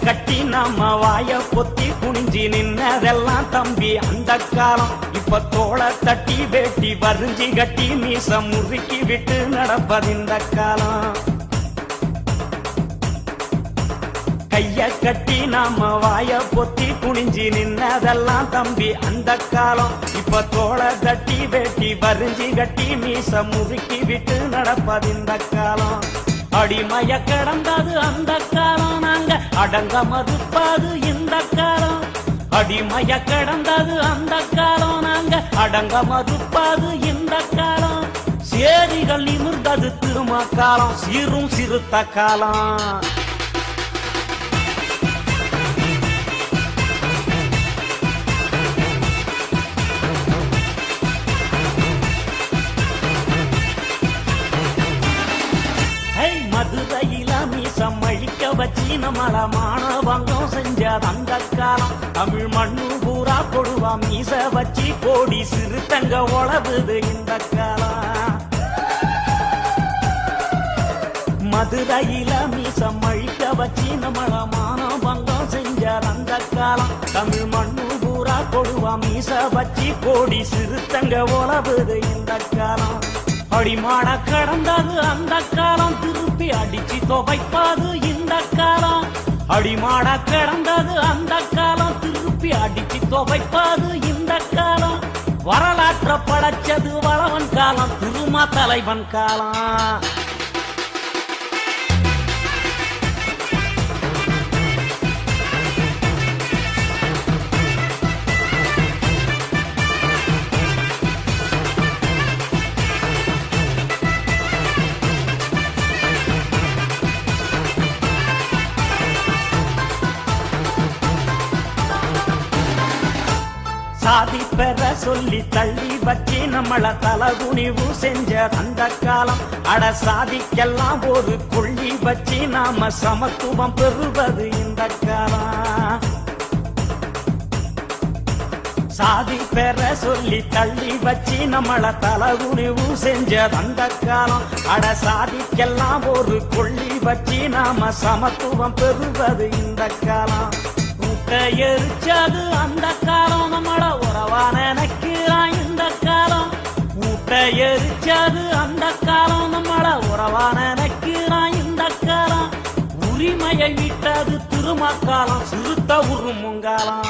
கட்டி நாம வாய பொத்தி குனிஞ்சி நின்னதெல்லாம் தம்பி அந்த காலம். இப்ப தோளை தட்டி வேட்டி வரிஞ்சி கட்டி மீச முறுக்கி விட்டு நடப்பதிந்த காலம். கைய கட்டி நாம வாய பொத்தி குனிஞ்சி நின்னதெல்லாம் தம்பி அந்த காலம். இப்ப தோளை தட்டி வேட்டி வரிஞ்சி கட்டி மீச முறுக்கி விட்டு நடப்பதிந்த காலம். அடிமைய கடந்தது அந்த காலம், நாங்க அடங்க மறுப்பது இந்த காலம். அடிமைய கடந்தது அந்த காலம், நாங்க அடங்க மறுப்பது இந்த காலம். சேரிகள் நிமிர்ந்தது திரும்ப காலம், சீரும் சிறுத்த காலம். மதுரையில மீசம் அழிக்க வச்சு நம்மள மானவங்கம் செஞ்ச அந்த காலம். தமிழ் மண்ணு பூரா கொடுவா மீச வச்சு கோடி சிறுத்தங்க உழவுது இந்த காலம். மதுரையில மீசம் அழிக்க வச்சு நம்மள மானவங்கம் செஞ்ச அந்த காலம். தமிழ் மண்ணு பூரா கொடுவா மீச வச்சு கோடி சிறுத்தங்க உழவுது இந்த காலம். அடிமாட கடந்தது அந்த காலம், திருப்பி அடிச்சு துவைப்பது இந்த காலம். அடிமாட கடந்தது அந்த காலம், திருப்பி அடிச்சு துவைப்பது இந்த காலம். வரலாற்ற படைச்சது வளவன் காலம், திருமா தலைவன் காலம். சாதி பெற சொல்லி தள்ளி வச்சு நம்மள தலகுனிவு செஞ்ச அந்த காலம். அட சாதிக்கெல்லாம் ஒரு கொள்ளி வச்சு நாம சமத்துவம் பெறுவது இந்த காலம். சாதி பெற சொல்லி தள்ளி வச்சு நம்மள தலகுனிவு செஞ்ச அந்த காலம். அட சாதிக்கெல்லாம் ஒரு கொள்ளி வச்சு நாம சமத்துவம் பெறுவது இந்த காலம். எரிச்சது அந்த காலம், நம்மள உறவா நினைக்கிறான் இந்த காலம். ஊட்ட எரிச்சது அந்த காலம், நம்மள உறவா நினைக்கிறான் இந்த காலம். உரிமையை விட்டது திருமக்காலம், சிறுத்த உருமுங்காலம்.